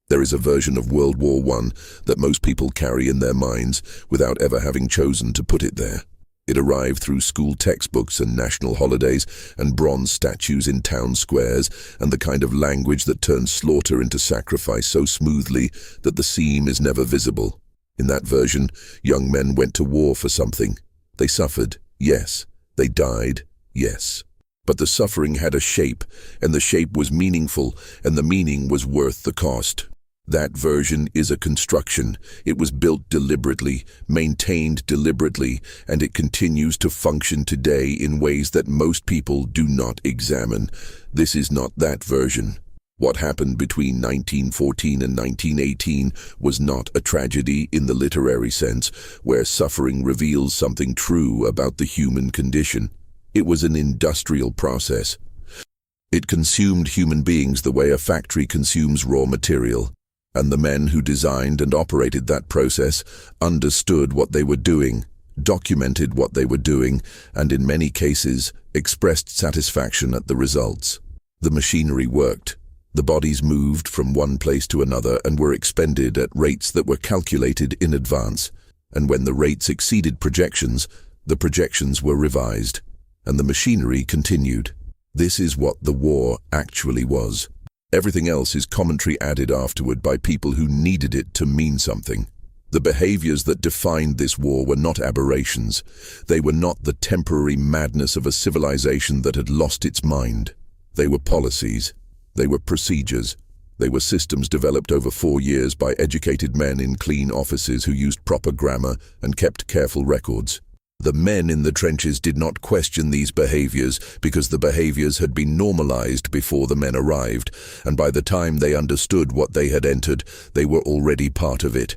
There is a version of World War I that most people carry in their minds without ever having chosen to put it there. It arrived through school textbooks and national holidays and bronze statues in town squares and the kind of language that turns slaughter into sacrifice so smoothly that the seam is never visible. In that version, young men went to war for something. They suffered, yes. They died, yes. But the suffering had a shape, and the shape was meaningful, and the meaning was worth the cost. That version is a construction. It was built deliberately, maintained deliberately, and it continues to function today in ways that most people do not examine. This is not that version. What happened between 1914 and 1918 was not a tragedy in the literary sense, where suffering reveals something true about the human condition. It was an industrial process. It consumed human beings the way a factory consumes raw material. And the men who designed and operated that process understood what they were doing, documented what they were doing, and in many cases expressed satisfaction at the results. The machinery worked. The bodies moved from one place to another and were expended at rates that were calculated in advance. And when the rates exceeded projections, the projections were revised, and the machinery continued. This is what the war actually was. Everything else is commentary added afterward by people who needed it to mean something. The behaviors that defined this war were not aberrations. They were not the temporary madness of a civilization that had lost its mind. They were policies. They were procedures. They were systems developed over 4 years by educated men in clean offices who used proper grammar and kept careful records. The men in the trenches did not question these behaviors because the behaviors had been normalized before the men arrived, and by the time they understood what they had entered, they were already part of it.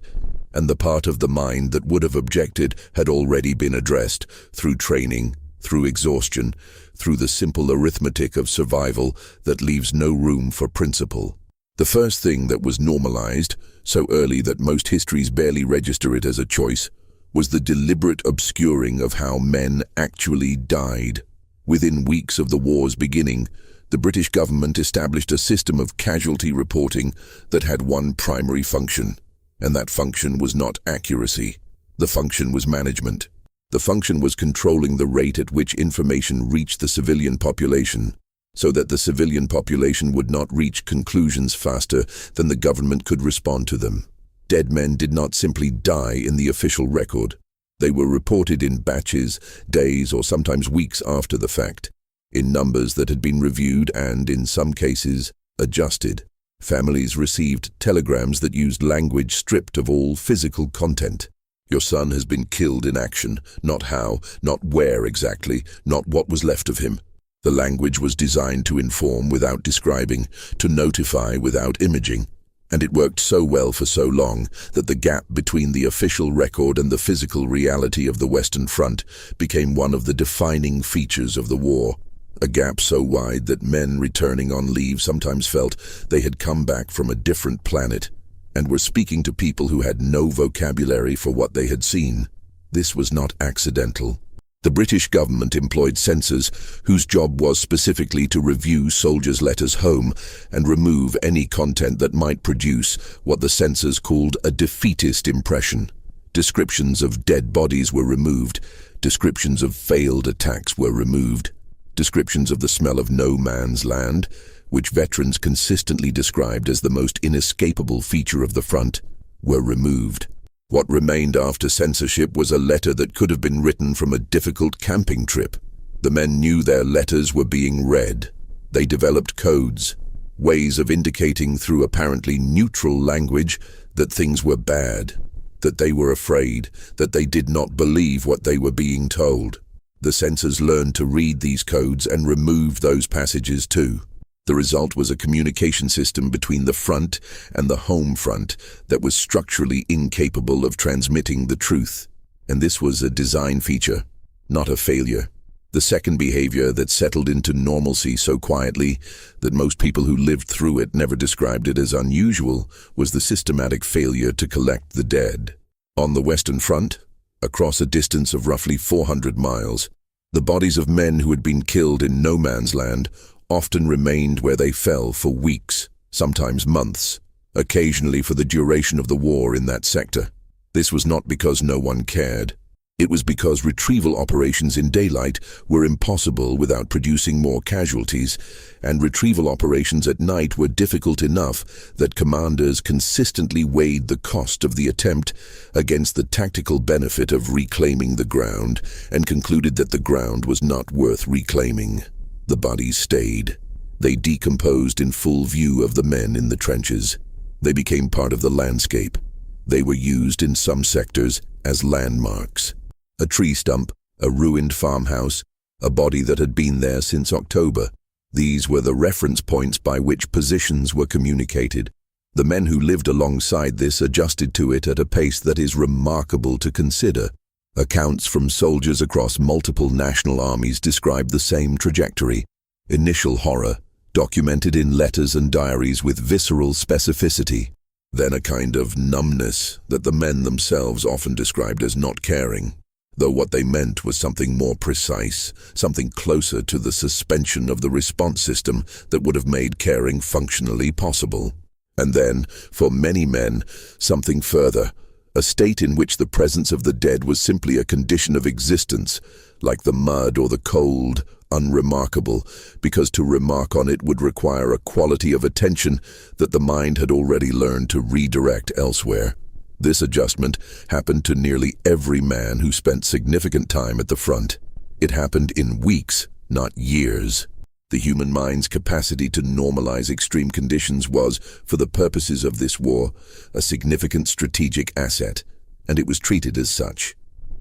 And the part of the mind that would have objected had already been addressed through training, through exhaustion, through the simple arithmetic of survival that leaves no room for principle. The first thing that was normalized, so early that most histories barely register it as a choice, was the deliberate obscuring of how men actually died. Within weeks of the war's beginning, the British government established a system of casualty reporting that had one primary function, and that function was not accuracy. The function was management. The function was controlling the rate at which information reached the civilian population, so that the civilian population would not reach conclusions faster than the government could respond to them. Dead men did not simply die in the official record. They were reported in batches, days or sometimes weeks after the fact, in numbers that had been reviewed and, in some cases, adjusted. Families received telegrams that used language stripped of all physical content. Your son has been killed in action, not how, not where exactly, not what was left of him. The language was designed to inform without describing, to notify without imaging. And it worked so well for so long that the gap between the official record and the physical reality of the Western Front became one of the defining features of the war. A gap so wide that men returning on leave sometimes felt they had come back from a different planet and were speaking to people who had no vocabulary for what they had seen. This was not accidental. The British government employed censors whose job was specifically to review soldiers' letters home and remove any content that might produce what the censors called a defeatist impression. Descriptions of dead bodies were removed. Descriptions of failed attacks were removed. Descriptions of the smell of no man's land, which veterans consistently described as the most inescapable feature of the front, were removed. What remained after censorship was a letter that could have been written from a difficult camping trip. The men knew their letters were being read. They developed codes, ways of indicating through apparently neutral language that things were bad, that they were afraid, that they did not believe what they were being told. The censors learned to read these codes and remove those passages too. The result was a communication system between the front and the home front that was structurally incapable of transmitting the truth. And this was a design feature, not a failure. The second behavior that settled into normalcy so quietly that most people who lived through it never described it as unusual was the systematic failure to collect the dead. On the Western Front, across a distance of roughly 400 miles, the bodies of men who had been killed in no man's land often remained where they fell for weeks, sometimes months. occasionally for the duration of the war in that sector. This was not because no one cared. It was because retrieval operations in daylight were impossible without producing more casualties, and retrieval operations at night were difficult enough that commanders consistently weighed the cost of the attempt against the tactical benefit of reclaiming the ground, and concluded that the ground was not worth reclaiming. The bodies stayed. They decomposed in full view of the men in the trenches. They became part of the landscape. They were used in some sectors as landmarks. A tree stump, a ruined farmhouse, a body that had been there since October. These were the reference points by which positions were communicated. The men who lived alongside this adjusted to it at a pace that is remarkable to consider. Accounts from soldiers across multiple national armies describe the same trajectory. Initial horror, documented in letters and diaries with visceral specificity. Then a kind of numbness that the men themselves often described as not caring, though what they meant was something more precise, something closer to the suspension of the response system that would have made caring functionally possible. And then, for many men, something further, a state in which the presence of the dead was simply a condition of existence, like the mud or the cold, unremarkable, because to remark on it would require a quality of attention that the mind had already learned to redirect elsewhere. This adjustment happened to nearly every man who spent significant time at the front. It happened in weeks, not years. The human mind's capacity to normalize extreme conditions was, for the purposes of this war, a significant strategic asset, and it was treated as such.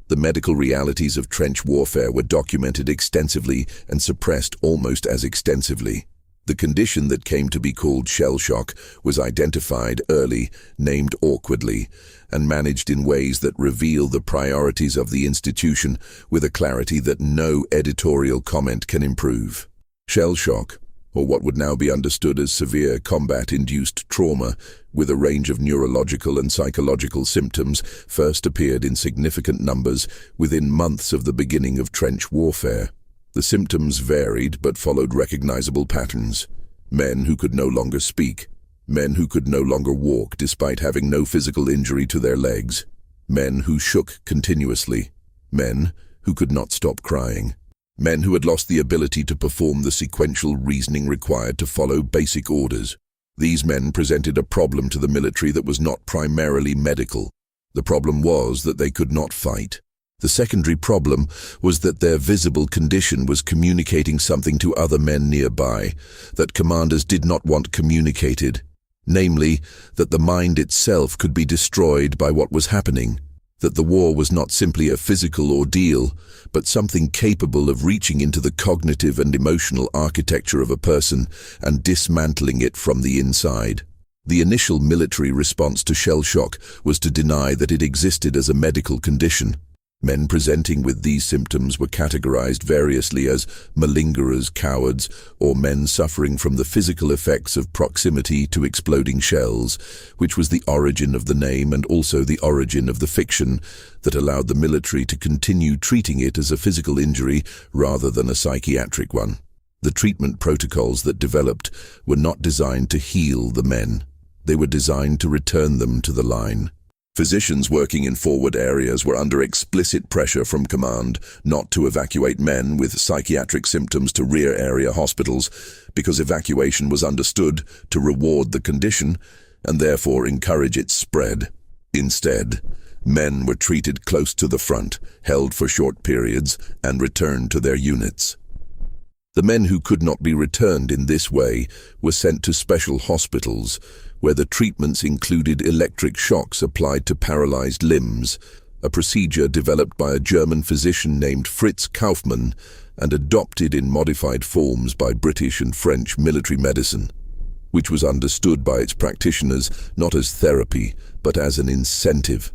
The medical realities of trench warfare were documented extensively and suppressed almost as extensively. The condition that came to be called shell shock was identified early, named awkwardly, and managed in ways that reveal the priorities of the institution with a clarity that no editorial comment can improve. Shell shock, or what would now be understood as severe combat-induced trauma, with a range of neurological and psychological symptoms, first appeared in significant numbers within months of the beginning of trench warfare. The symptoms varied but followed recognizable patterns. Men who could no longer speak. Men who could no longer walk despite having no physical injury to their legs. Men who shook continuously. Men who could not stop crying. Men who had lost the ability to perform the sequential reasoning required to follow basic orders. These men presented a problem to the military that was not primarily medical. The problem was that they could not fight. The secondary problem was that their visible condition was communicating something to other men nearby that commanders did not want communicated, namely, that the mind itself could be destroyed by what was happening, that the war was not simply a physical ordeal, but something capable of reaching into the cognitive and emotional architecture of a person and dismantling it from the inside. The initial military response to shell shock was to deny that it existed as a medical condition. Men presenting with these symptoms were categorized variously as malingerers, cowards, or men suffering from the physical effects of proximity to exploding shells, which was the origin of the name and also the origin of the fiction that allowed the military to continue treating it as a physical injury rather than a psychiatric one. The treatment protocols that developed were not designed to heal the men. They were designed to return them to the line. Physicians working in forward areas were under explicit pressure from command not to evacuate men with psychiatric symptoms to rear area hospitals because evacuation was understood to reward the condition and therefore encourage its spread. Instead, men were treated close to the front, held for short periods, and returned to their units. The men who could not be returned in this way were sent to special hospitals, where the treatments included electric shocks applied to paralyzed limbs, a procedure developed by a German physician named Fritz Kaufmann and adopted in modified forms by British and French military medicine, which was understood by its practitioners not as therapy, but as an incentive.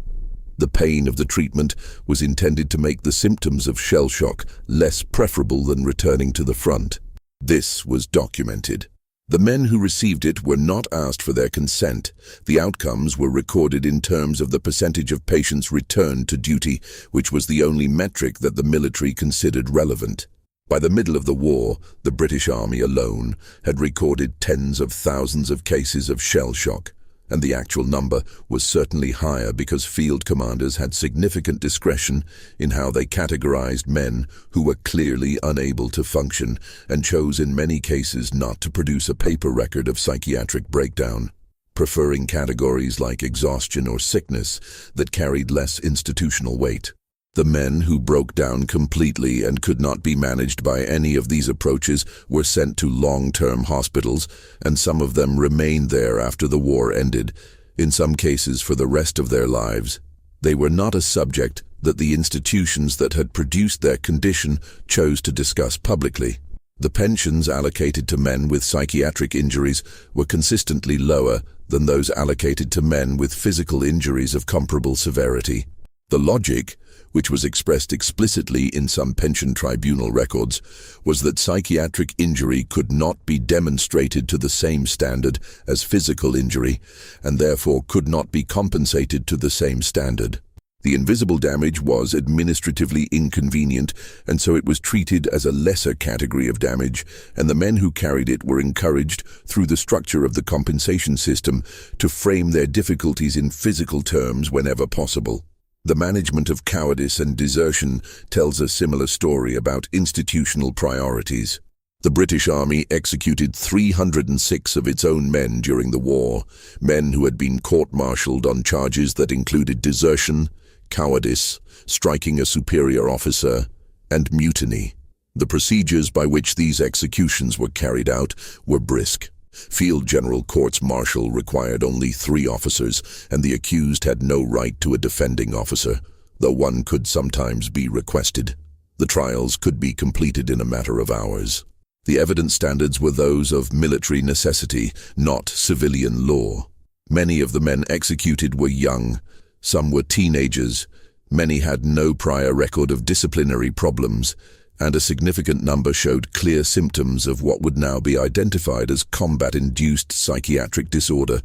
The pain of the treatment was intended to make the symptoms of shell shock less preferable than returning to the front. This was documented. The men who received it were not asked for their consent. The outcomes were recorded in terms of the percentage of patients returned to duty, which was the only metric that the military considered relevant. By the middle of the war, the British Army alone had recorded tens of thousands of cases of shell shock. And the actual number was certainly higher because field commanders had significant discretion in how they categorized men who were clearly unable to function and chose in many cases not to produce a paper record of psychiatric breakdown, preferring categories like exhaustion or sickness that carried less institutional weight. The men who broke down completely and could not be managed by any of these approaches were sent to long-term hospitals, and some of them remained there after the war ended, in some cases for the rest of their lives. They were not a subject that the institutions that had produced their condition chose to discuss publicly. The pensions allocated to men with psychiatric injuries were consistently lower than those allocated to men with physical injuries of comparable severity. The logic, which was expressed explicitly in some pension tribunal records, was that psychiatric injury could not be demonstrated to the same standard as physical injury, and therefore could not be compensated to the same standard. The invisible damage was administratively inconvenient, and so it was treated as a lesser category of damage, and the men who carried it were encouraged, through the structure of the compensation system, to frame their difficulties in physical terms whenever possible. The management of cowardice and desertion tells a similar story about institutional priorities. The British Army executed 306 of its own men during the war, men who had been court-martialed on charges that included desertion, cowardice, striking a superior officer, and mutiny. The procedures by which these executions were carried out were brisk. Field General Courts-Martial required only 3 officers, and the accused had no right to a defending officer, though one could sometimes be requested. The trials could be completed in a matter of hours. The evidence standards were those of military necessity, not civilian law. Many of the men executed were young, some were teenagers, many had no prior record of disciplinary problems, and a significant number showed clear symptoms of what would now be identified as combat-induced psychiatric disorder.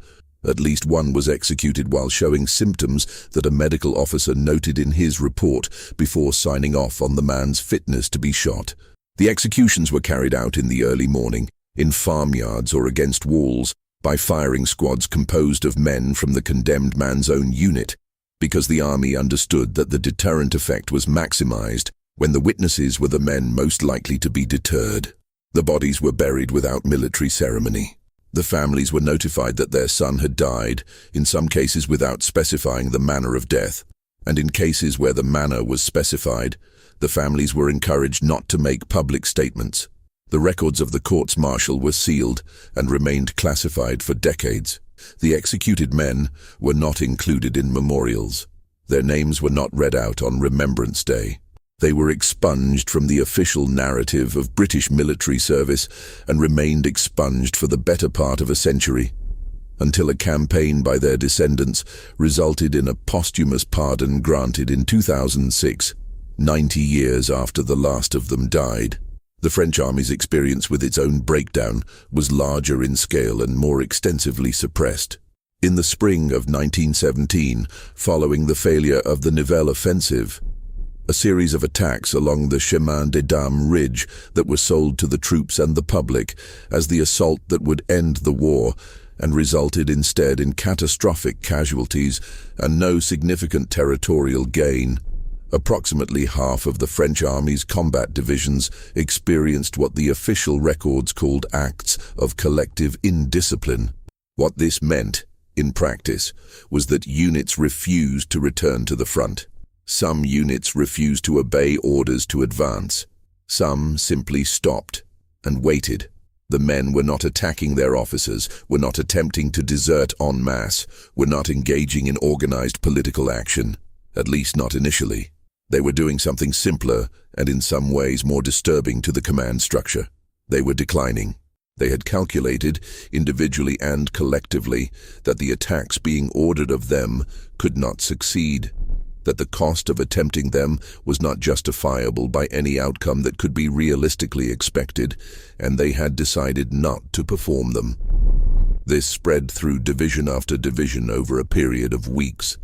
At least one was executed while showing symptoms that a medical officer noted in his report before signing off on the man's fitness to be shot. The executions were carried out in the early morning, in farmyards or against walls, by firing squads composed of men from the condemned man's own unit, because the army understood that the deterrent effect was maximized when the witnesses were the men most likely to be deterred. The bodies were buried without military ceremony. The families were notified that their son had died, in some cases without specifying the manner of death, and in cases where the manner was specified, the families were encouraged not to make public statements. The records of the courts-martial were sealed and remained classified for decades. The executed men were not included in memorials. Their names were not read out on Remembrance Day. They were expunged from the official narrative of British military service and remained expunged for the better part of a century, until a campaign by their descendants resulted in a posthumous pardon granted in 2006, 90 years after the last of them died. The French Army's experience with its own breakdown was larger in scale and more extensively suppressed. In the spring of 1917, following the failure of the Nivelle offensive, a series of attacks along the Chemin des Dames ridge that were sold to the troops and the public as the assault that would end the war, and resulted instead in catastrophic casualties and no significant territorial gain. Approximately half of the French Army's combat divisions experienced what the official records called acts of collective indiscipline. What this meant, in practice, was that units refused to return to the front. Some units refused to obey orders to advance. Some simply stopped and waited. The men were not attacking their officers, were not attempting to desert en masse, were not engaging in organized political action, at least not initially. They were doing something simpler and in some ways more disturbing to the command structure. They were declining. They had calculated, individually and collectively, that the attacks being ordered of them could not succeed, that the cost of attempting them was not justifiable by any outcome that could be realistically expected, and they had decided not to perform them. This spread through division after division over a period of weeks.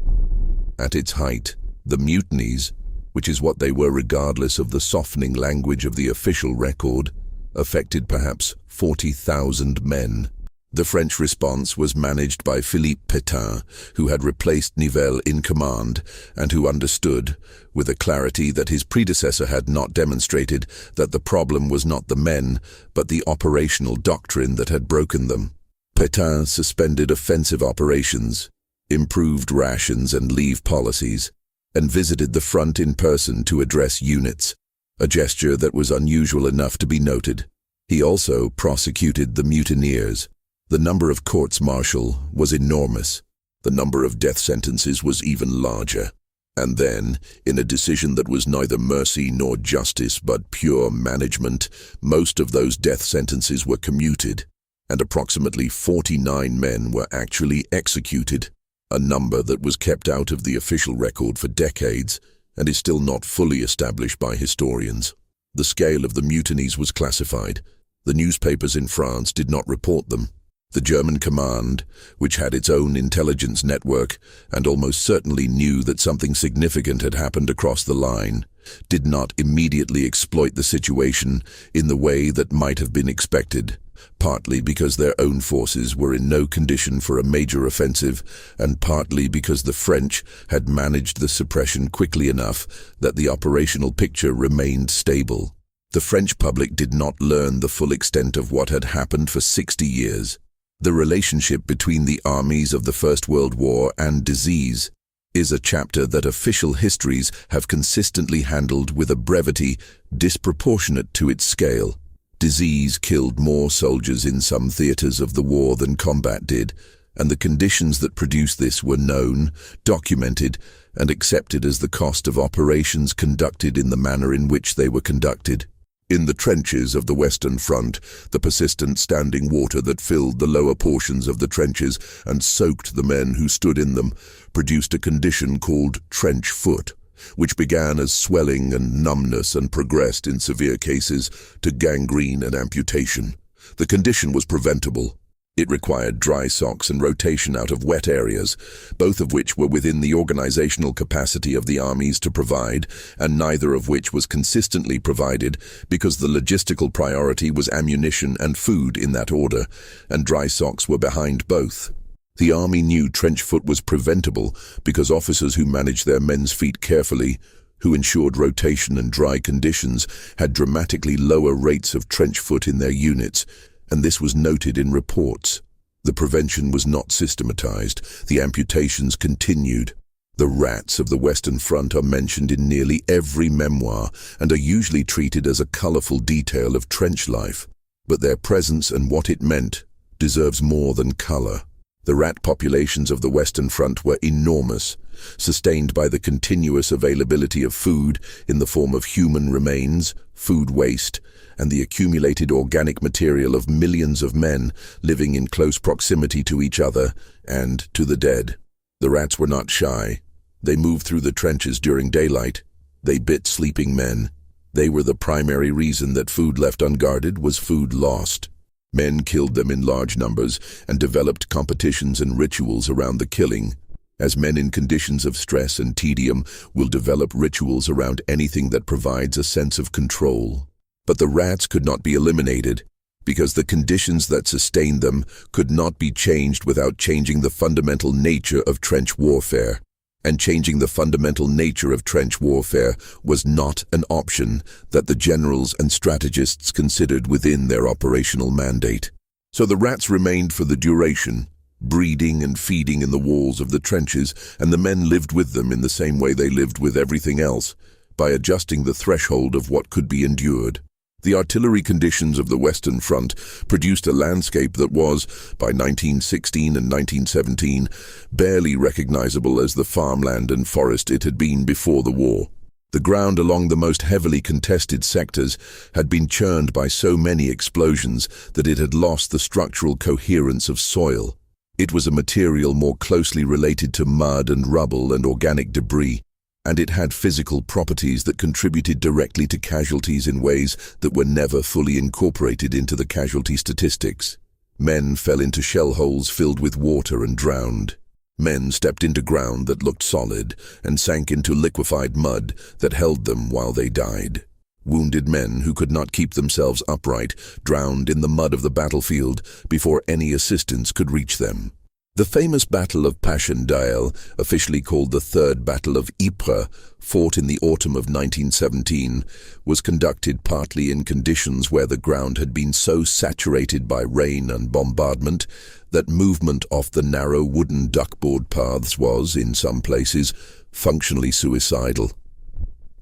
At its height, the mutinies, which is what they were regardless of the softening language of the official record, affected perhaps 40,000 men. The French response was managed by Philippe Pétain, who had replaced Nivelle in command and who understood, with a clarity that his predecessor had not demonstrated, that the problem was not the men, but the operational doctrine that had broken them. Pétain suspended offensive operations, improved rations and leave policies, and visited the front in person to address units, a gesture that was unusual enough to be noted. He also prosecuted the mutineers. The number of courts-martial was enormous. The number of death sentences was even larger. And then, in a decision that was neither mercy nor justice but pure management, most of those death sentences were commuted, and approximately 49 men were actually executed, a number that was kept out of the official record for decades and is still not fully established by historians. The scale of the mutinies was classified. The newspapers in France did not report them. The German command, which had its own intelligence network and almost certainly knew that something significant had happened across the line, did not immediately exploit the situation in the way that might have been expected, partly because their own forces were in no condition for a major offensive, and partly because the French had managed the suppression quickly enough that the operational picture remained stable. The French public did not learn the full extent of what had happened for 60 years. The relationship between the armies of the First World War and disease is a chapter that official histories have consistently handled with a brevity disproportionate to its scale. Disease killed more soldiers in some theaters of the war than combat did, and the conditions that produced this were known, documented, and accepted as the cost of operations conducted in the manner in which they were conducted. In the trenches of the Western Front, the persistent standing water that filled the lower portions of the trenches and soaked the men who stood in them produced a condition called trench foot, which began as swelling and numbness and progressed in severe cases to gangrene and amputation. The condition was preventable. It required dry socks and rotation out of wet areas, both of which were within the organizational capacity of the armies to provide, and neither of which was consistently provided because the logistical priority was ammunition and food in that order, and dry socks were behind both. The army knew trench foot was preventable because officers who managed their men's feet carefully, who ensured rotation and dry conditions, had dramatically lower rates of trench foot in their units, and this was noted in reports. The prevention was not systematized. The amputations continued. The rats of the Western Front are mentioned in nearly every memoir and are usually treated as a colorful detail of trench life. But their presence and what it meant deserves more than color. The rat populations of the Western Front were enormous, sustained by the continuous availability of food in the form of human remains, food waste, and the accumulated organic material of millions of men living in close proximity to each other and to the dead. The rats were not shy. They moved through the trenches during daylight. They bit sleeping men. They were the primary reason that food left unguarded was food lost. Men killed them in large numbers and developed competitions and rituals around the killing, as men in conditions of stress and tedium will develop rituals around anything that provides a sense of control. But the rats could not be eliminated, because the conditions that sustained them could not be changed without changing the fundamental nature of trench warfare. And changing the fundamental nature of trench warfare was not an option that the generals and strategists considered within their operational mandate. So the rats remained for the duration, breeding and feeding in the walls of the trenches, and the men lived with them in the same way they lived with everything else, by adjusting the threshold of what could be endured. The artillery conditions of the Western Front produced a landscape that was, by 1916 and 1917, barely recognizable as the farmland and forest it had been before the war. The ground along the most heavily contested sectors had been churned by so many explosions that it had lost the structural coherence of soil. It was a material more closely related to mud and rubble and organic debris, and it had physical properties that contributed directly to casualties in ways that were never fully incorporated into the casualty statistics. Men fell into shell holes filled with water and drowned. Men stepped into ground that looked solid and sank into liquefied mud that held them while they died. Wounded men who could not keep themselves upright drowned in the mud of the battlefield before any assistance could reach them. The famous Battle of Passchendaele, officially called the Third Battle of Ypres, fought in the autumn of 1917, was conducted partly in conditions where the ground had been so saturated by rain and bombardment that movement off the narrow wooden duckboard paths was, in some places, functionally suicidal.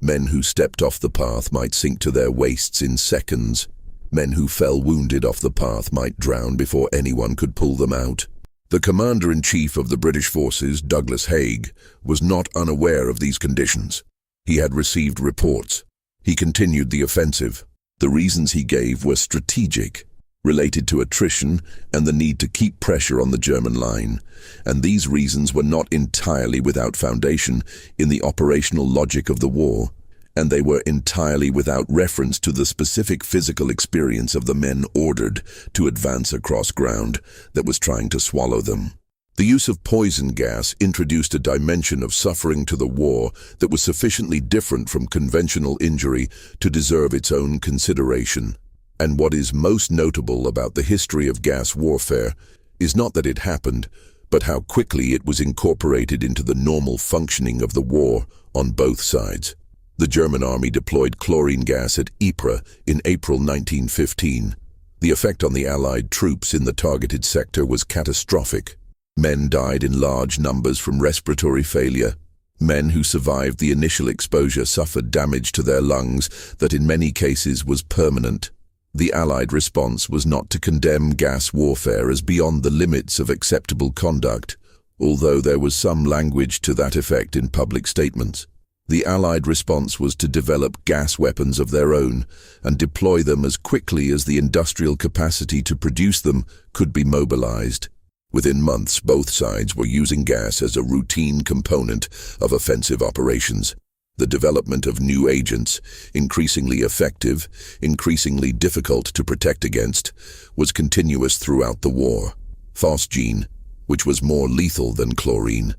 Men who stepped off the path might sink to their waists in seconds. Men who fell wounded off the path might drown before anyone could pull them out. The Commander-in-Chief of the British forces, Douglas Haig, was not unaware of these conditions. He had received reports. He continued the offensive. The reasons he gave were strategic, related to attrition and the need to keep pressure on the German line, and these reasons were not entirely without foundation in the operational logic of the war, and they were entirely without reference to the specific physical experience of the men ordered to advance across ground that was trying to swallow them. The use of poison gas introduced a dimension of suffering to the war that was sufficiently different from conventional injury to deserve its own consideration. And what is most notable about the history of gas warfare is not that it happened, but how quickly it was incorporated into the normal functioning of the war on both sides. The German army deployed chlorine gas at Ypres in April 1915. The effect on the Allied troops in the targeted sector was catastrophic. Men died in large numbers from respiratory failure. Men who survived the initial exposure suffered damage to their lungs that in many cases was permanent. The Allied response was not to condemn gas warfare as beyond the limits of acceptable conduct, although there was some language to that effect in public statements. The Allied response was to develop gas weapons of their own and deploy them as quickly as the industrial capacity to produce them could be mobilized. Within months, both sides were using gas as a routine component of offensive operations. The development of new agents, increasingly effective, increasingly difficult to protect against, was continuous throughout the war. Phosgene, which was more lethal than chlorine.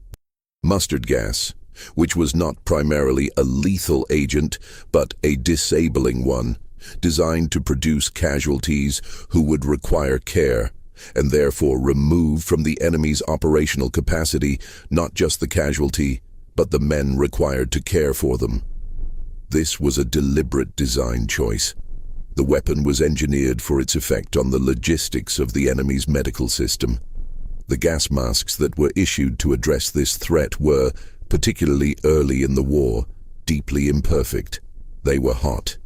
Mustard gas, which was not primarily a lethal agent, but a disabling one, designed to produce casualties who would require care, and therefore remove from the enemy's operational capacity not just the casualty, but the men required to care for them. This was a deliberate design choice. The weapon was engineered for its effect on the logistics of the enemy's medical system. The gas masks that were issued to address this threat were, particularly early in the war, deeply imperfect. They were hot.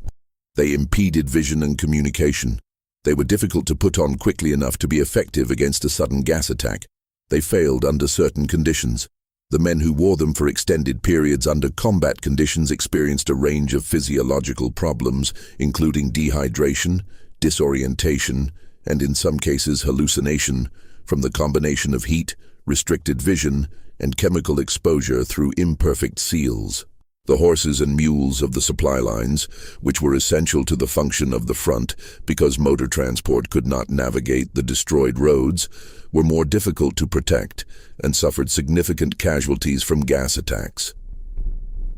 They impeded vision and communication. They were difficult to put on quickly enough to be effective against a sudden gas attack. They failed under certain conditions. The men who wore them for extended periods under combat conditions experienced a range of physiological problems, including dehydration, disorientation, and in some cases hallucination, from the combination of heat, restricted vision, and chemical exposure through imperfect seals. The horses and mules of the supply lines, which were essential to the function of the front because motor transport could not navigate the destroyed roads, were more difficult to protect and suffered significant casualties from gas attacks.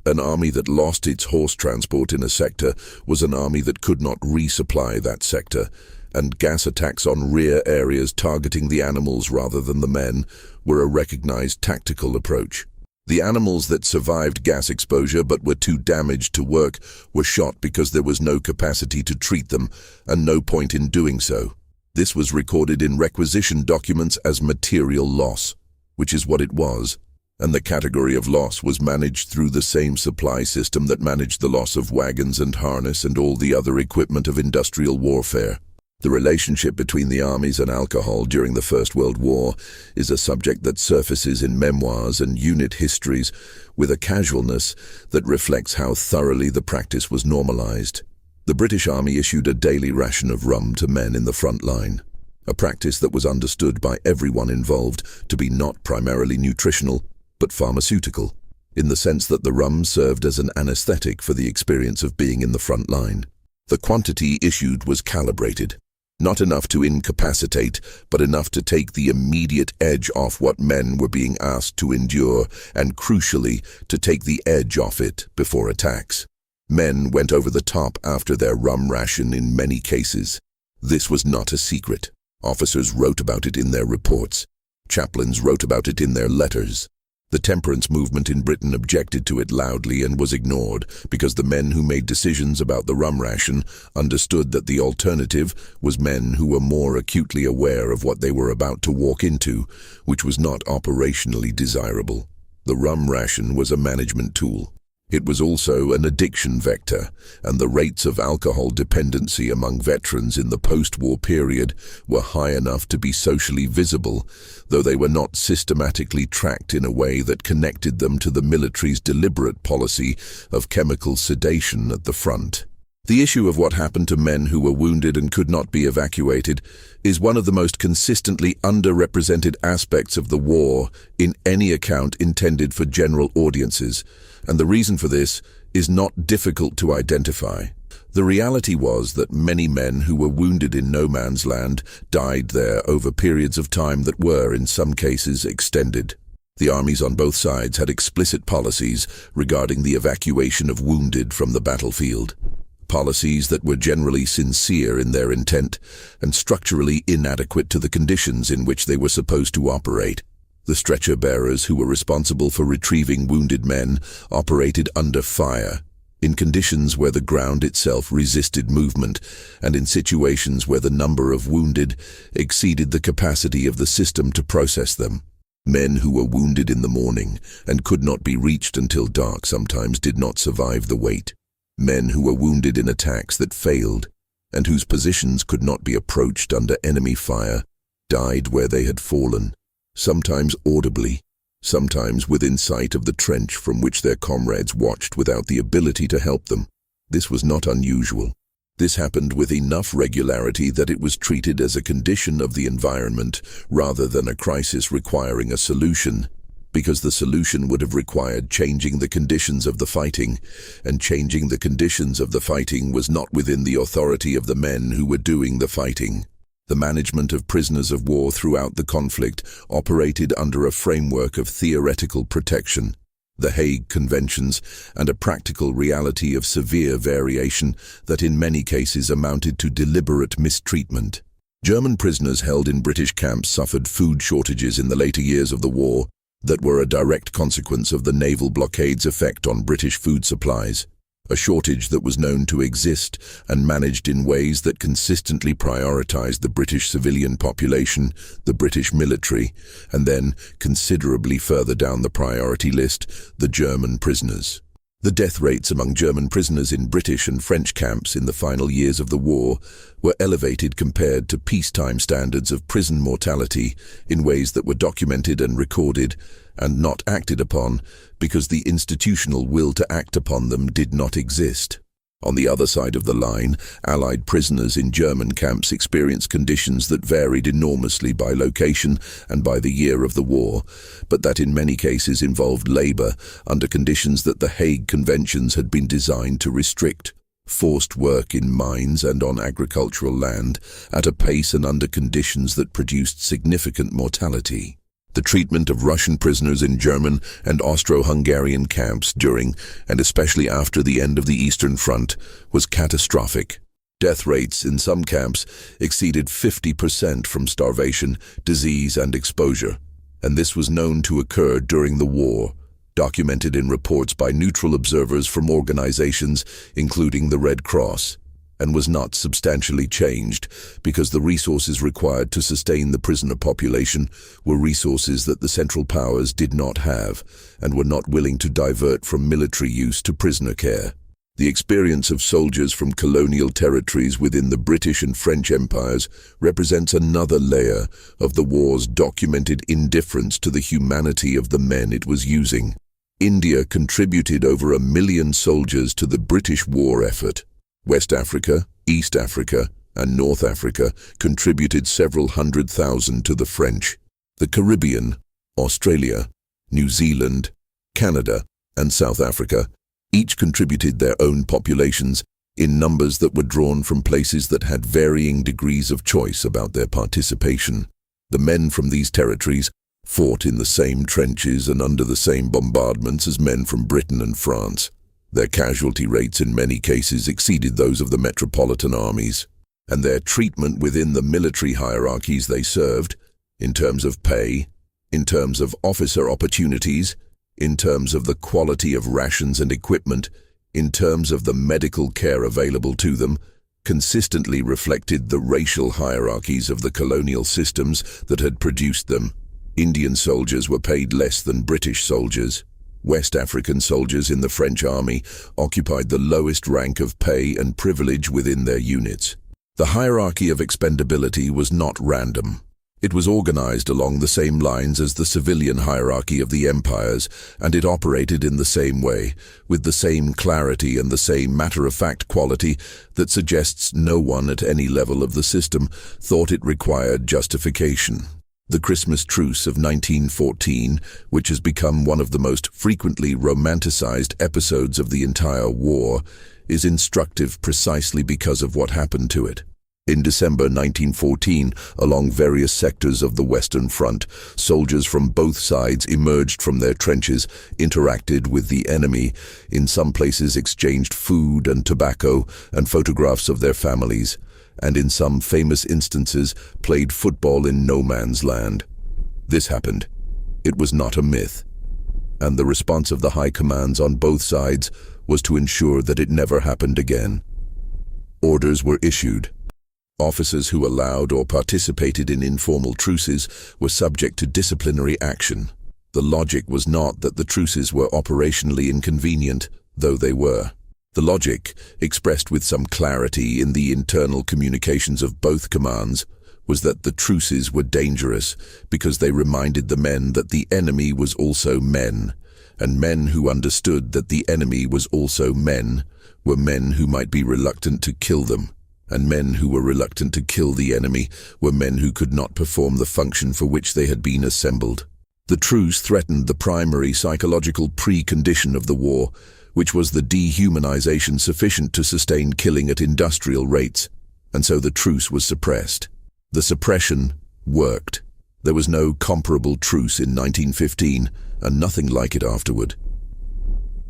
An army that lost its horse transport in a sector was an army that could not resupply that sector, and gas attacks on rear areas targeting the animals rather than the men were a recognized tactical approach. The animals that survived gas exposure but were too damaged to work were shot because there was no capacity to treat them and no point in doing so. This was recorded in requisition documents as material loss, which is what it was, and the category of loss was managed through the same supply system that managed the loss of wagons and harness and all the other equipment of industrial warfare. The relationship between the armies and alcohol during the First World War is a subject that surfaces in memoirs and unit histories with a casualness that reflects how thoroughly the practice was normalized. The British Army issued a daily ration of rum to men in the front line, a practice that was understood by everyone involved to be not primarily nutritional, but pharmaceutical, in the sense that the rum served as an anesthetic for the experience of being in the front line. The quantity issued was calibrated. Not enough to incapacitate, but enough to take the immediate edge off what men were being asked to endure, and crucially, to take the edge off it before attacks. Men went over the top after their rum ration in many cases. This was not a secret. Officers wrote about it in their reports. Chaplains wrote about it in their letters. The temperance movement in Britain objected to it loudly and was ignored because the men who made decisions about the rum ration understood that the alternative was men who were more acutely aware of what they were about to walk into, which was not operationally desirable. The rum ration was a management tool. It was also an addiction vector, and the rates of alcohol dependency among veterans in the post-war period were high enough to be socially visible, though they were not systematically tracked in a way that connected them to the military's deliberate policy of chemical sedation at the front. The issue of what happened to men who were wounded and could not be evacuated is one of the most consistently underrepresented aspects of the war in any account intended for general audiences, and the reason for this is not difficult to identify. The reality was that many men who were wounded in no man's land died there over periods of time that were, in some cases, extended. The armies on both sides had explicit policies regarding the evacuation of wounded from the battlefield. Policies that were generally sincere in their intent and structurally inadequate to the conditions in which they were supposed to operate. The stretcher bearers who were responsible for retrieving wounded men operated under fire, in conditions where the ground itself resisted movement, and in situations where the number of wounded exceeded the capacity of the system to process them. Men who were wounded in the morning and could not be reached until dark sometimes did not survive the wait. Men who were wounded in attacks that failed, and whose positions could not be approached under enemy fire, died where they had fallen, sometimes audibly, sometimes within sight of the trench from which their comrades watched without the ability to help them. This was not unusual. This happened with enough regularity that it was treated as a condition of the environment rather than a crisis requiring a solution, because the solution would have required changing the conditions of the fighting, and changing the conditions of the fighting was not within the authority of the men who were doing the fighting. The management of prisoners of war throughout the conflict operated under a framework of theoretical protection, the Hague Conventions, and a practical reality of severe variation that in many cases amounted to deliberate mistreatment. German prisoners held in British camps suffered food shortages in the later years of the war that were a direct consequence of the naval blockade's effect on British food supplies, a shortage that was known to exist and managed in ways that consistently prioritized the British civilian population, the British military, and then, considerably further down the priority list, the German prisoners. The death rates among German prisoners in British and French camps in the final years of the war were elevated compared to peacetime standards of prison mortality in ways that were documented and recorded and not acted upon because the institutional will to act upon them did not exist. On the other side of the line, Allied prisoners in German camps experienced conditions that varied enormously by location and by the year of the war, but that in many cases involved labor under conditions that the Hague Conventions had been designed to restrict. Forced work in mines and on agricultural land at a pace and under conditions that produced significant mortality. The treatment of Russian prisoners in German and Austro-Hungarian camps during, and especially after the end of the Eastern Front, was catastrophic. Death rates in some camps exceeded 50% from starvation, disease, and exposure, and this was known to occur during the war, documented in reports by neutral observers from organizations including the Red Cross, and was not substantially changed because the resources required to sustain the prisoner population were resources that the Central Powers did not have and were not willing to divert from military use to prisoner care. The experience of soldiers from colonial territories within the British and French empires represents another layer of the war's documented indifference to the humanity of the men it was using. India contributed over 1 million soldiers to the British war effort. West Africa, East Africa, and North Africa contributed several 100,000 to the French. The Caribbean, Australia, New Zealand, Canada, and South Africa each contributed their own populations in numbers that were drawn from places that had varying degrees of choice about their participation. The men from these territories fought in the same trenches and under the same bombardments as men from Britain and France. Their casualty rates in many cases exceeded those of the metropolitan armies, and their treatment within the military hierarchies they served, in terms of pay, in terms of officer opportunities, in terms of the quality of rations and equipment, in terms of the medical care available to them, consistently reflected the racial hierarchies of the colonial systems that had produced them. Indian soldiers were paid less than British soldiers. West African soldiers in the French army occupied the lowest rank of pay and privilege within their units. The hierarchy of expendability was not random. It was organized along the same lines as the civilian hierarchy of the empires, and it operated in the same way, with the same clarity and the same matter-of-fact quality that suggests no one at any level of the system thought it required justification. The Christmas truce of 1914, which has become one of the most frequently romanticized episodes of the entire war, is instructive precisely because of what happened to it. In December 1914, along various sectors of the Western Front, soldiers from both sides emerged from their trenches, interacted with the enemy, in some places exchanged food and tobacco and photographs of their families, and in some famous instances played football in no man's land. This happened. It was not a myth. And the response of the high commands on both sides was to ensure that it never happened again. Orders were issued. Officers who allowed or participated in informal truces were subject to disciplinary action. The logic was not that the truces were operationally inconvenient, though they were. The logic, expressed with some clarity in the internal communications of both commands, was that the truces were dangerous because they reminded the men that the enemy was also men, and men who understood that the enemy was also men were men who might be reluctant to kill them. And men who were reluctant to kill the enemy were men who could not perform the function for which they had been assembled. The truce threatened the primary psychological precondition of the war, which was the dehumanization sufficient to sustain killing at industrial rates, and so the truce was suppressed. The suppression worked. There was no comparable truce in 1915, and nothing like it afterward.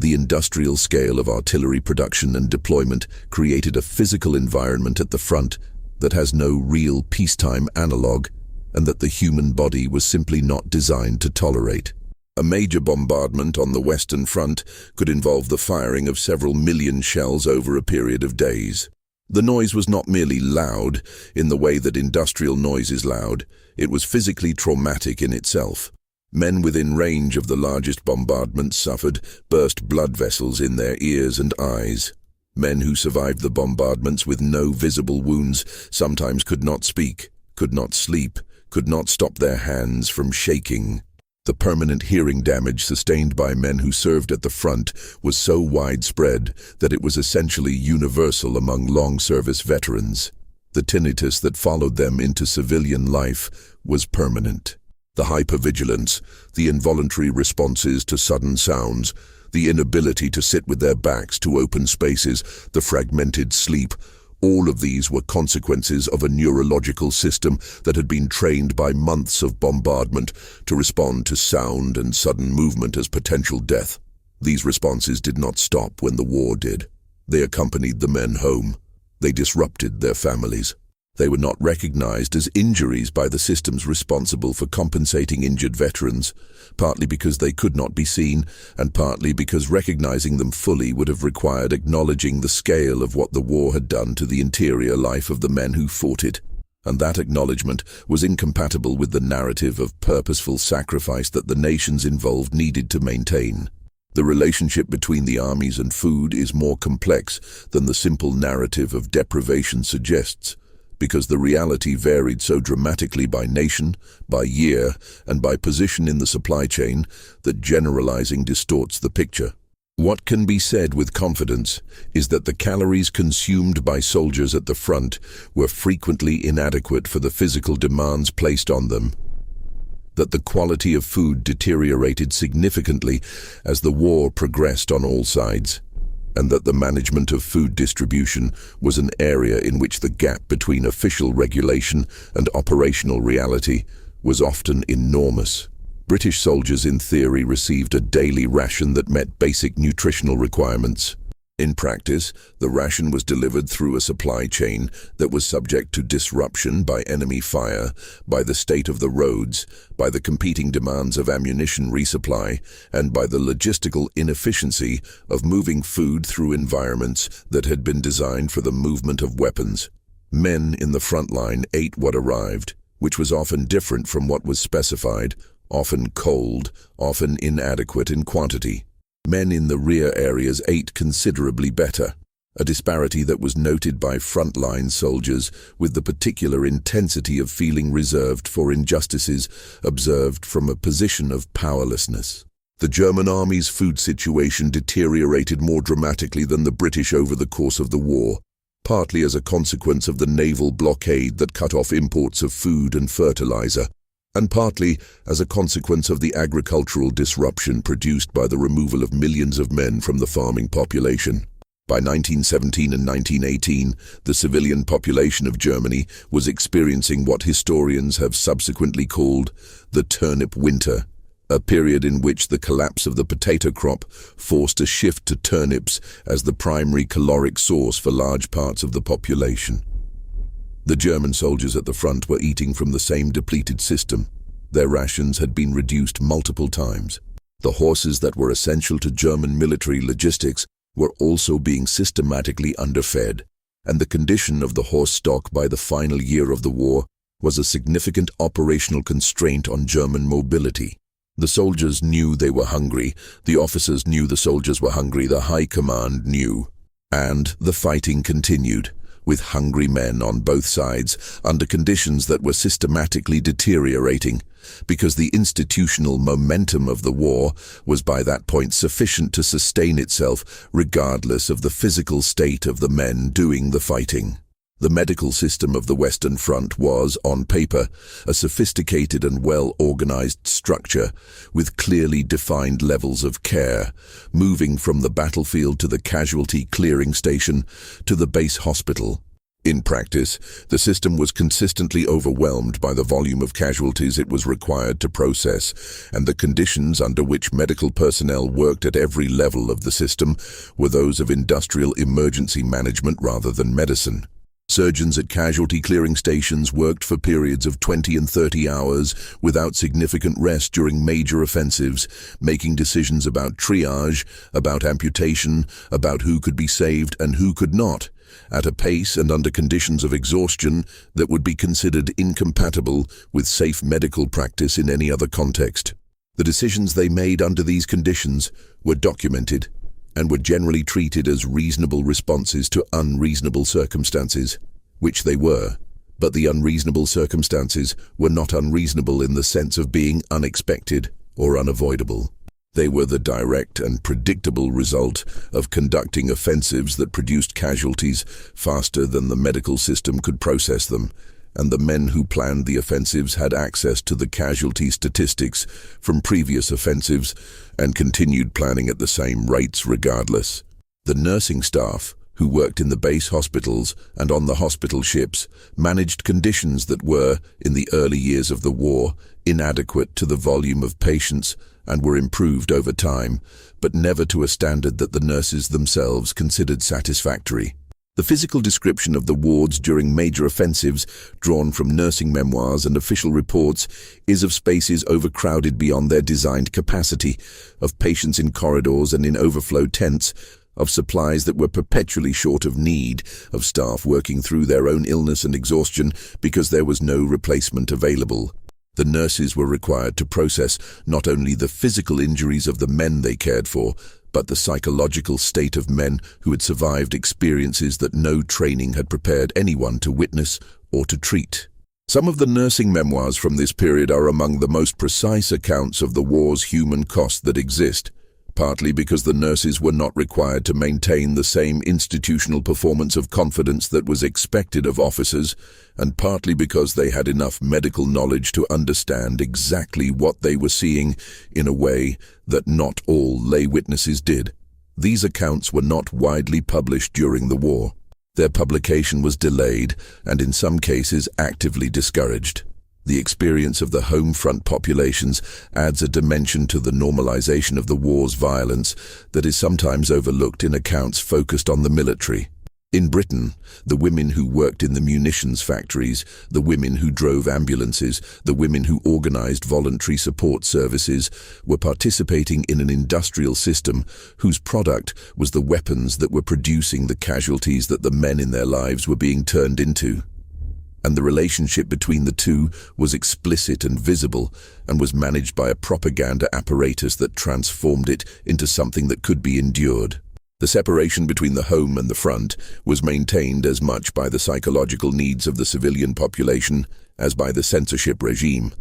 The industrial scale of artillery production and deployment created a physical environment at the front that has no real peacetime analog, and that the human body was simply not designed to tolerate. A major bombardment on the Western Front could involve the firing of several million shells over a period of days. The noise was not merely loud in the way that industrial noise is loud, it was physically traumatic in itself. Men within range of the largest bombardments suffered burst blood vessels in their ears and eyes. Men who survived the bombardments with no visible wounds sometimes could not speak, could not sleep, could not stop their hands from shaking. The permanent hearing damage sustained by men who served at the front was so widespread that it was essentially universal among long-service veterans. The tinnitus that followed them into civilian life was permanent. The hypervigilance, the involuntary responses to sudden sounds, the inability to sit with their backs to open spaces, the fragmented sleep, all of these were consequences of a neurological system that had been trained by months of bombardment to respond to sound and sudden movement as potential death. These responses did not stop when the war did. They accompanied the men home. They disrupted their families. They were not recognized as injuries by the systems responsible for compensating injured veterans, partly because they could not be seen, and partly because recognizing them fully would have required acknowledging the scale of what the war had done to the interior life of the men who fought it. And that acknowledgement was incompatible with the narrative of purposeful sacrifice that the nations involved needed to maintain. The relationship between the armies and food is more complex than the simple narrative of deprivation suggests, because the reality varied so dramatically by nation, by year, and by position in the supply chain that generalizing distorts the picture. What can be said with confidence is that the calories consumed by soldiers at the front were frequently inadequate for the physical demands placed on them, that the quality of food deteriorated significantly as the war progressed on all sides, and that the management of food distribution was an area in which the gap between official regulation and operational reality was often enormous. British soldiers in theory received a daily ration that met basic nutritional requirements. In practice, the ration was delivered through a supply chain that was subject to disruption by enemy fire, by the state of the roads, by the competing demands of ammunition resupply, and by the logistical inefficiency of moving food through environments that had been designed for the movement of weapons. Men in the front line ate what arrived, which was often different from what was specified, often cold, often inadequate in quantity. Men in the rear areas ate considerably better, a disparity that was noted by frontline soldiers with the particular intensity of feeling reserved for injustices observed from a position of powerlessness. The German army's food situation deteriorated more dramatically than the British over the course of the war, partly as a consequence of the naval blockade that cut off imports of food and fertilizer, and partly as a consequence of the agricultural disruption produced by the removal of millions of men from the farming population. By 1917 and 1918, the civilian population of Germany was experiencing what historians have subsequently called the turnip winter, a period in which the collapse of the potato crop forced a shift to turnips as the primary caloric source for large parts of the population. The German soldiers at the front were eating from the same depleted system. Their rations had been reduced multiple times. The horses that were essential to German military logistics were also being systematically underfed, and the condition of the horse stock by the final year of the war was a significant operational constraint on German mobility. The soldiers knew they were hungry, the officers knew the soldiers were hungry, the high command knew. And the fighting continued, with hungry men on both sides, under conditions that were systematically deteriorating, because the institutional momentum of the war was by that point sufficient to sustain itself regardless of the physical state of the men doing the fighting. The medical system of the Western Front was, on paper, a sophisticated and well-organized structure with clearly defined levels of care, moving from the battlefield to the casualty clearing station to the base hospital. In practice, the system was consistently overwhelmed by the volume of casualties it was required to process, and the conditions under which medical personnel worked at every level of the system were those of industrial emergency management rather than medicine. Surgeons at casualty clearing stations worked for periods of 20 and 30 hours without significant rest during major offensives, making decisions about triage, about amputation, about who could be saved and who could not, at a pace and under conditions of exhaustion that would be considered incompatible with safe medical practice in any other context. The decisions they made under these conditions were documented and were generally treated as reasonable responses to unreasonable circumstances, which they were, but the unreasonable circumstances were not unreasonable in the sense of being unexpected or unavoidable. They were the direct and predictable result of conducting offensives that produced casualties faster than the medical system could process them, and the men who planned the offensives had access to the casualty statistics from previous offensives and continued planning at the same rates regardless. The nursing staff, who worked in the base hospitals and on the hospital ships, managed conditions that were, in the early years of the war, inadequate to the volume of patients and were improved over time, but never to a standard that the nurses themselves considered satisfactory. The physical description of the wards during major offensives, drawn from nursing memoirs and official reports, is of spaces overcrowded beyond their designed capacity, of patients in corridors and in overflow tents, of supplies that were perpetually short of need, of staff working through their own illness and exhaustion because there was no replacement available. The nurses were required to process not only the physical injuries of the men they cared for, but the psychological state of men who had survived experiences that no training had prepared anyone to witness or to treat. Some of the nursing memoirs from this period are among the most precise accounts of the war's human cost that exist, partly because the nurses were not required to maintain the same institutional performance of confidence that was expected of officers, and partly because they had enough medical knowledge to understand exactly what they were seeing in a way that not all lay witnesses did. These accounts were not widely published during the war. Their publication was delayed and in some cases actively discouraged. The experience of the home front populations adds a dimension to the normalization of the war's violence that is sometimes overlooked in accounts focused on the military. In Britain, the women who worked in the munitions factories, the women who drove ambulances, the women who organized voluntary support services were participating in an industrial system whose product was the weapons that were producing the casualties that the men in their lives were being turned into. And the relationship between the two was explicit and visible and was managed by a propaganda apparatus that transformed it into something that could be endured. The separation between the home and the front was maintained as much by the psychological needs of the civilian population as by the censorship regime,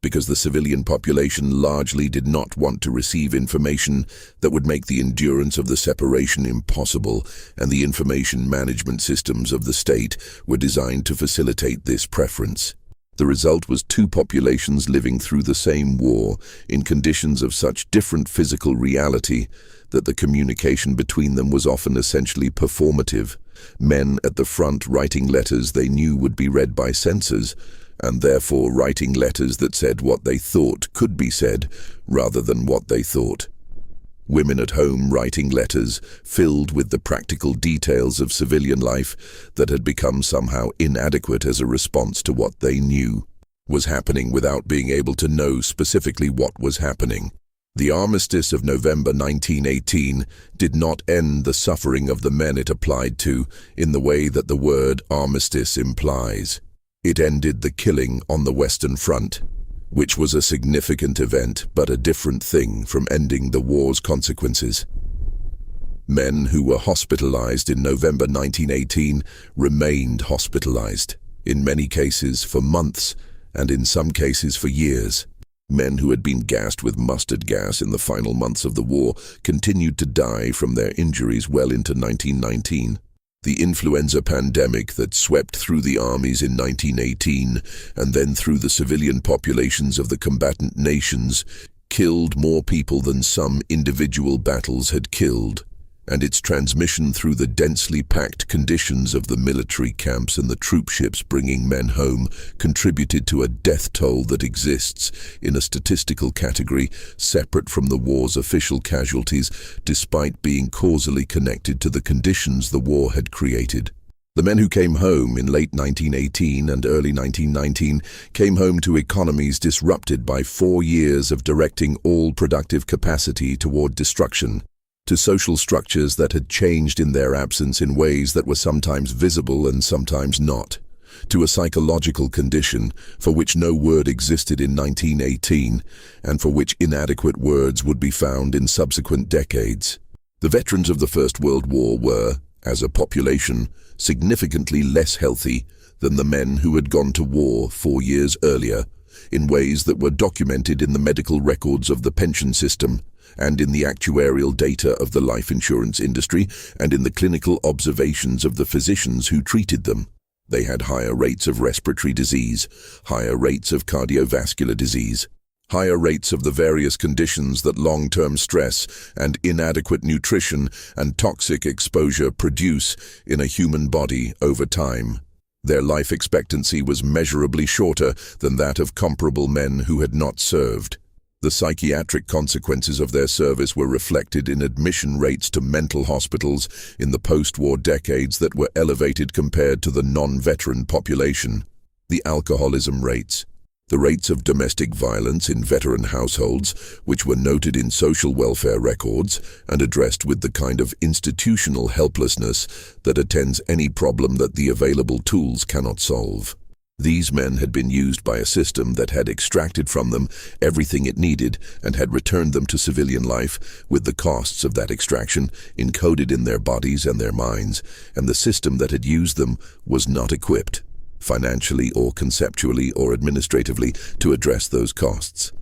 because the civilian population largely did not want to receive information that would make the endurance of the separation impossible, and the information management systems of the state were designed to facilitate this preference. The result was two populations living through the same war in conditions of such different physical reality that the communication between them was often essentially performative. Men at the front writing letters they knew would be read by censors, and therefore writing letters that said what they thought could be said, rather than what they thought. Women at home writing letters filled with the practical details of civilian life that had become somehow inadequate as a response to what they knew was happening without being able to know specifically what was happening. The armistice of November 1918 did not end the suffering of the men it applied to in the way that the word armistice implies. It ended the killing on the Western Front, which was a significant event but a different thing from ending the war's consequences. Men who were hospitalized in November 1918 remained hospitalized, in many cases for months and in some cases for years. Men who had been gassed with mustard gas in the final months of the war continued to die from their injuries well into 1919. The influenza pandemic that swept through the armies in 1918 and then through the civilian populations of the combatant nations killed more people than some individual battles had killed, and its transmission through the densely packed conditions of the military camps and the troop ships bringing men home contributed to a death toll that exists in a statistical category separate from the war's official casualties, despite being causally connected to the conditions the war had created. The men who came home in late 1918 and early 1919 came home to economies disrupted by 4 years of directing all productive capacity toward destruction, to social structures that had changed in their absence in ways that were sometimes visible and sometimes not, to a psychological condition for which no word existed in 1918 and for which inadequate words would be found in subsequent decades. The veterans of the First World War were, as a population, significantly less healthy than the men who had gone to war 4 years earlier, in ways that were documented in the medical records of the pension system, and in the actuarial data of the life insurance industry, and in the clinical observations of the physicians who treated them. They had higher rates of respiratory disease, higher rates of cardiovascular disease, higher rates of the various conditions that long-term stress and inadequate nutrition and toxic exposure produce in a human body over time. Their life expectancy was measurably shorter than that of comparable men who had not served. The psychiatric consequences of their service were reflected in admission rates to mental hospitals in the post-war decades that were elevated compared to the non-veteran population. The alcoholism rates, the rates of domestic violence in veteran households, which were noted in social welfare records and addressed with the kind of institutional helplessness that attends any problem that the available tools cannot solve. These men had been used by a system that had extracted from them everything it needed and had returned them to civilian life with the costs of that extraction encoded in their bodies and their minds, and the system that had used them was not equipped, financially or conceptually or administratively, to address those costs.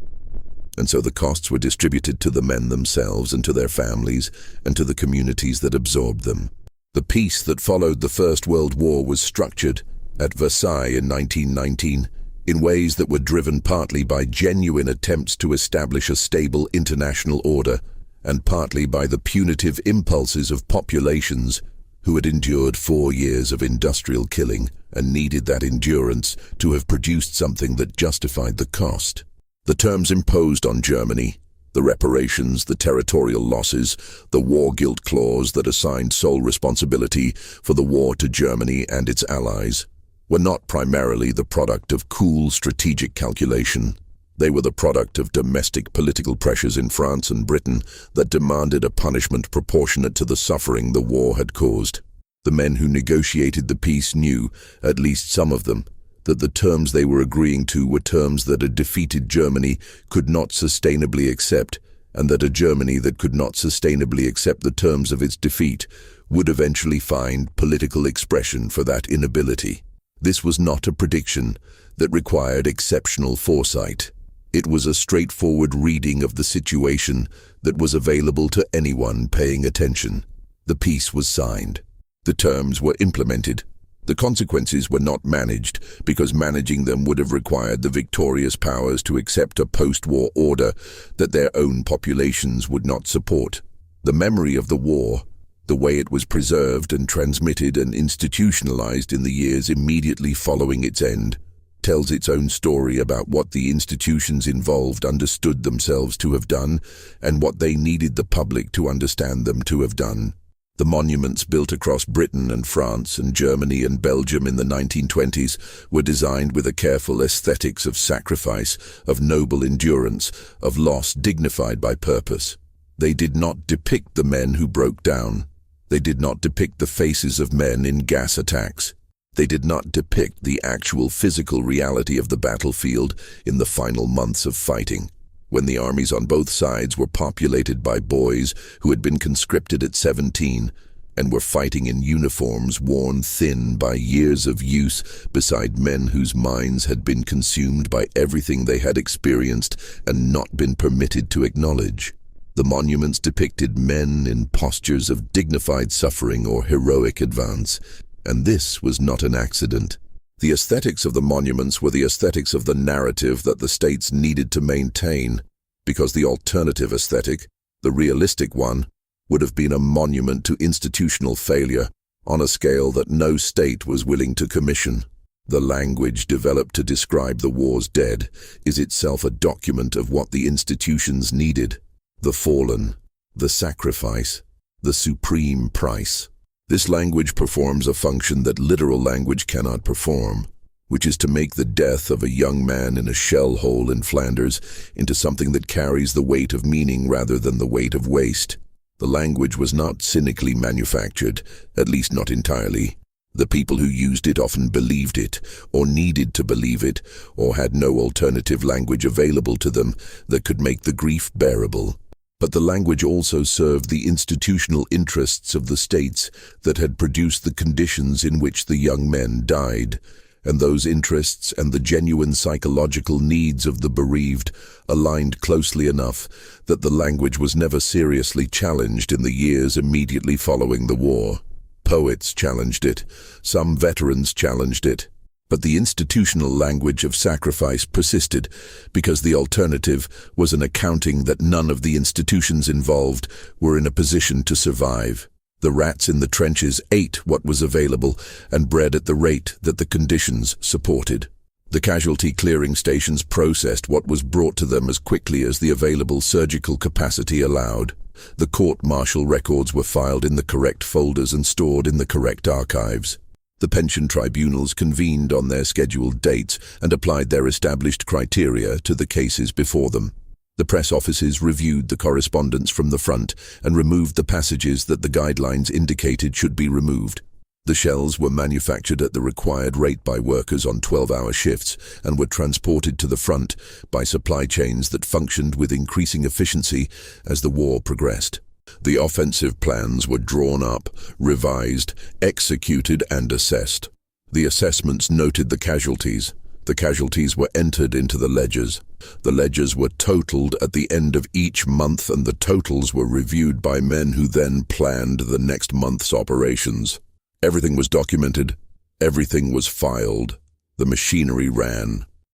And so the costs were distributed to the men themselves and to their families and to the communities that absorbed them. The peace that followed the First World War was structured at Versailles in 1919 in ways that were driven partly by genuine attempts to establish a stable international order and partly by the punitive impulses of populations who had endured 4 years of industrial killing and needed that endurance to have produced something that justified the cost. The terms imposed on Germany, the reparations, the territorial losses, the war guilt clause that assigned sole responsibility for the war to Germany and its allies, were not primarily the product of cool strategic calculation. They were the product of domestic political pressures in France and Britain that demanded a punishment proportionate to the suffering the war had caused. The men who negotiated the peace knew, at least some of them, that the terms they were agreeing to were terms that a defeated Germany could not sustainably accept, and that a Germany that could not sustainably accept the terms of its defeat would eventually find political expression for that inability. This was not a prediction that required exceptional foresight. It was a straightforward reading of the situation that was available to anyone paying attention. The peace was signed. The terms were implemented. The consequences were not managed, because managing them would have required the victorious powers to accept a post-war order that their own populations would not support. The memory of the war, the way it was preserved and transmitted and institutionalized in the years immediately following its end, tells its own story about what the institutions involved understood themselves to have done and what they needed the public to understand them to have done. The monuments built across Britain and France and Germany and Belgium in the 1920s were designed with a careful aesthetics of sacrifice, of noble endurance, of loss dignified by purpose. They did not depict the men who broke down. They did not depict the faces of men in gas attacks. They did not depict the actual physical reality of the battlefield in the final months of fighting, when the armies on both sides were populated by boys who had been conscripted at 17 and were fighting in uniforms worn thin by years of use beside men whose minds had been consumed by everything they had experienced and not been permitted to acknowledge. The monuments depicted men in postures of dignified suffering or heroic advance, and this was not an accident. The aesthetics of the monuments were the aesthetics of the narrative that the states needed to maintain, because the alternative aesthetic, the realistic one, would have been a monument to institutional failure on a scale that no state was willing to commission. The language developed to describe the war's dead is itself a document of what the institutions needed: the fallen, the sacrifice, the supreme price. This language performs a function that literal language cannot perform, which is to make the death of a young man in a shell hole in Flanders into something that carries the weight of meaning rather than the weight of waste. The language was not cynically manufactured, at least not entirely. The people who used it often believed it, or needed to believe it, or had no alternative language available to them that could make the grief bearable. But the language also served the institutional interests of the states that had produced the conditions in which the young men died, and those interests and the genuine psychological needs of the bereaved aligned closely enough that the language was never seriously challenged in the years immediately following the war. Poets challenged it, some veterans challenged it, but the institutional language of sacrifice persisted because the alternative was an accounting that none of the institutions involved were in a position to survive. The rats in the trenches ate what was available and bred at the rate that the conditions supported. The casualty clearing stations processed what was brought to them as quickly as the available surgical capacity allowed. The court-martial records were filed in the correct folders and stored in the correct archives. The pension tribunals convened on their scheduled dates and applied their established criteria to the cases before them. The press offices reviewed the correspondence from the front and removed the passages that the guidelines indicated should be removed. The shells were manufactured at the required rate by workers on 12-hour shifts and were transported to the front by supply chains that functioned with increasing efficiency as the war progressed. The offensive plans were drawn up, revised, executed, and assessed. The assessments noted the casualties. The casualties were entered into the ledgers. The ledgers were totaled at the end of each month, and the totals were reviewed by men who then planned the next month's operations. Everything was documented. Everything was filed. The machinery ran.